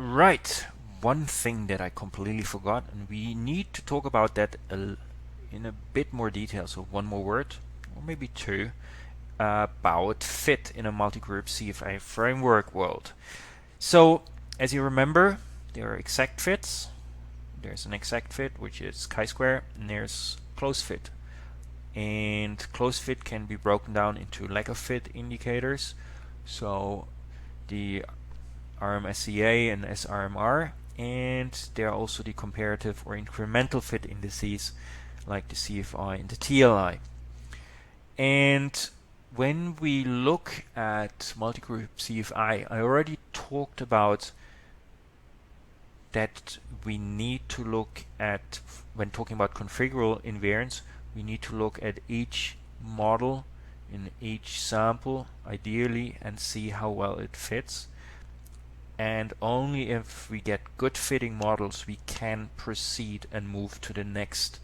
Right. One thing that I completely forgot, and we need to talk about that in a bit more detail. So one more word, or maybe two, about fit in a multi-group CFA framework world. So as you remember, there are exact fits. There's an exact fit, which is chi-square, and there's close fit. And close fit can be broken down into lack of fit indicators. So the RMSEA and SRMR, and there are also the comparative or incremental fit indices like the CFI and the TLI. And when we look at multigroup CFI, I already talked about that we need to look at, when talking about configurable invariance, we need to look at each model in each sample ideally and see how well it fits. And only if we get good fitting models we can proceed and move to the next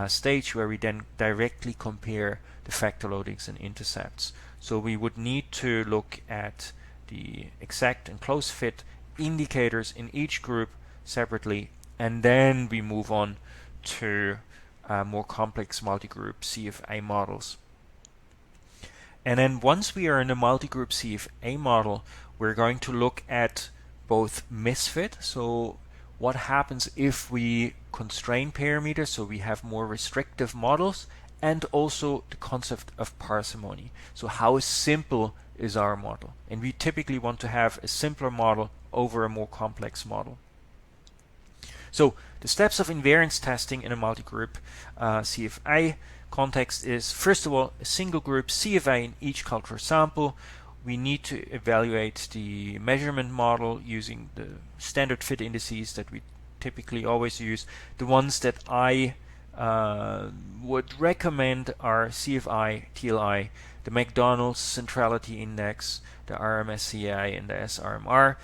stage, where we then directly compare the factor loadings and intercepts. So we would need to look at the exact and close fit indicators in each group separately, and then we move on to more complex multi-group CFA models. And then once we are in a multi-group CFA model, we're going to look at both misfit, so what happens if we constrain parameters, so we have more restrictive models, and also the concept of parsimony. So how simple is our model? And we typically want to have a simpler model over a more complex model. So the steps of invariance testing in a multi-group CFA context is, first of all, a single group CFA in each cultural sample. We need to evaluate the measurement model using the standard fit indices that we typically always use. The ones that I would recommend are CFI, TLI, the McDonald's Centrality Index, the RMSEA, and the SRMR.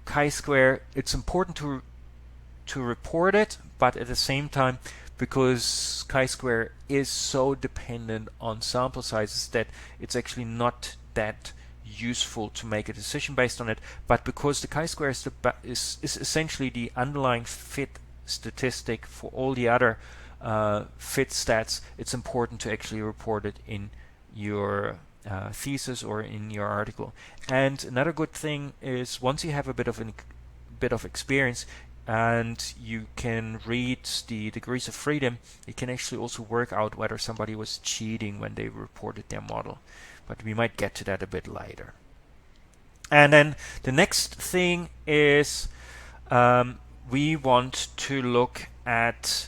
Chi-square, it's important to report it, but at the same time, because chi-square is so dependent on sample sizes that it's actually not that useful to make a decision based on it. But because the chi-square is essentially the underlying fit statistic for all the other fit stats, it's important to actually report it in your thesis or in your article. And another good thing is, once you have a bit of experience and you can read the degrees of freedom, you can actually also work out whether somebody was cheating when they reported their model. But we might get to that a bit later. And then the next thing is we want to look at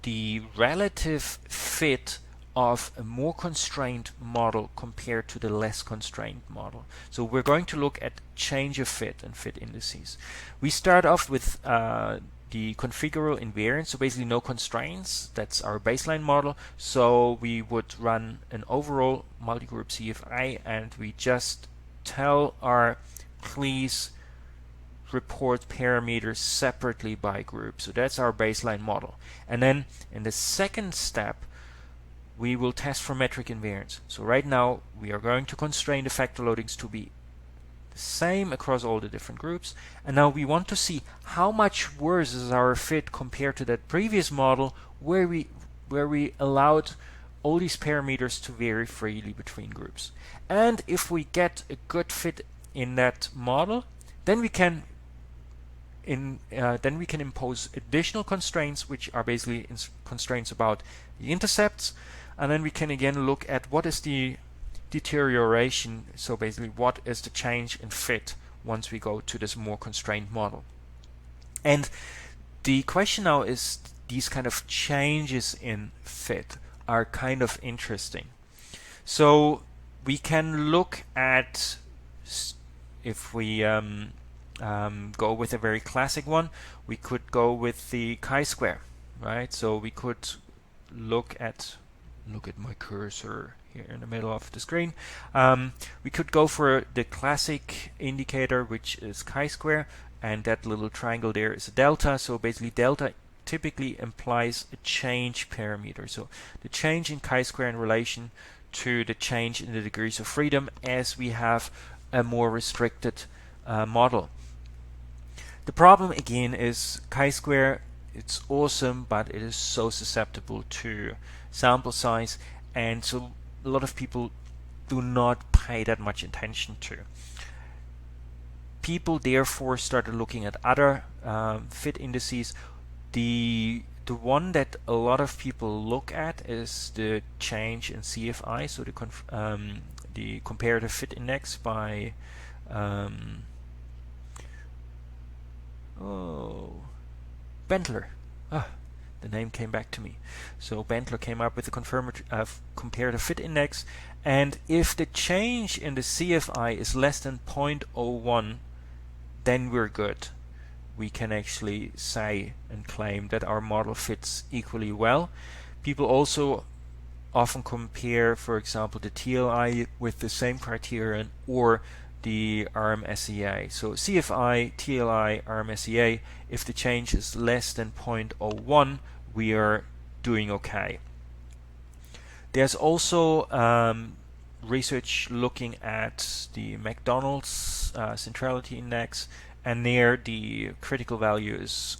the relative fit of a more constrained model compared to the less constrained model. So we're going to look at change of fit and fit indices. We start off with the configurable invariance, so basically no constraints. That's our baseline model. So we would run an overall multi-group CFA, and we just tell our please report parameters separately by group. So that's our baseline model. And then in the second step, we will test for metric invariance. So right now we are going to constrain the factor loadings to be the same across all the different groups, and now we want to see how much worse is our fit compared to that previous model where we allowed all these parameters to vary freely between groups. And if we get a good fit in that model, then we can impose additional constraints, which are basically constraints about the intercepts, and then we can again look at what is the deterioration, so basically what is the change in fit once we go to this more constrained model. And the question now is, these kind of changes in fit are kind of interesting. So we can look at, if we go with a very classic one, we could go with the chi-square, right? So we could look at my cursor here in the middle of the screen. We could go for the classic indicator, which is chi-square, and that little triangle there is a delta. So basically delta typically implies a change parameter. So the change in chi-square in relation to the change in the degrees of freedom as we have a more restricted model. The problem again is chi-square. It's awesome, but it is so susceptible to sample size, and so a lot of people do not pay that much attention to. People therefore started looking at other fit indices. The one that a lot of people look at is the change in CFI, so the comparative fit index by Bentler. The name came back to me. So Bentler came up with the comparative fit index, and if the change in the CFI is less than 0.01, then we're good. We can actually say and claim that our model fits equally well. People also often compare, for example, the TLI with the same criterion or the RMSEA. So CFI, TLI, RMSEA, if the change is less than 0.01, we are doing okay. There's also research looking at the McDonald's centrality index, and there the critical value is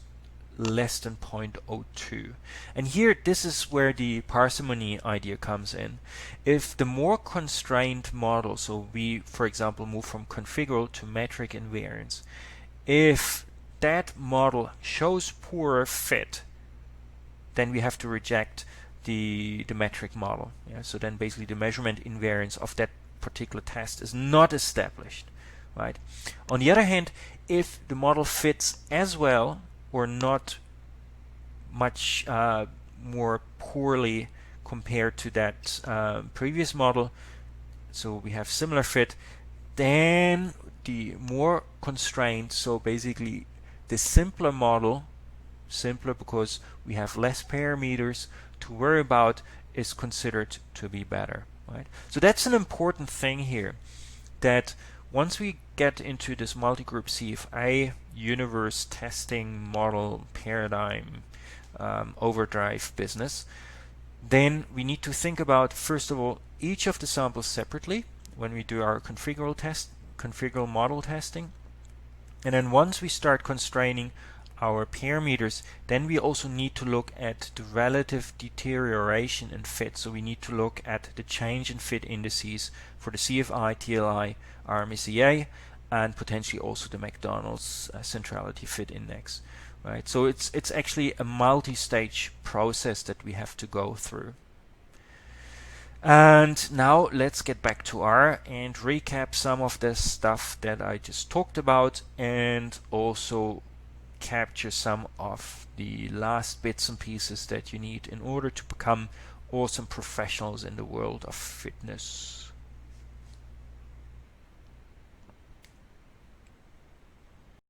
less than 0.02. And here, this is where the parsimony idea comes in. If the more constrained model, so we, for example, move from configural to metric invariance, if that model shows poorer fit, then we have to reject the metric model. Yeah? So then basically the measurement invariance of that particular test is not established. Right? On the other hand, if the model fits as well or not much more poorly compared to that previous model, so we have similar fit, then the more constrained, so basically the simpler model, simpler because we have less parameters to worry about, is considered to be better. Right? So that's an important thing here, that once we get into this multi-group CFA universe testing model paradigm overdrive business, then we need to think about, first of all, each of the samples separately when we do our configural model testing. And then once we start constraining our parameters, then we also need to look at the relative deterioration in fit. So we need to look at the change in fit indices for the CFI, TLI, RMSEA, and potentially also the McDonald's centrality fit index. Right? So it's actually a multi-stage process that we have to go through. And now let's get back to R and recap some of the stuff that I just talked about, and also capture some of the last bits and pieces that you need in order to become awesome professionals in the world of fitness.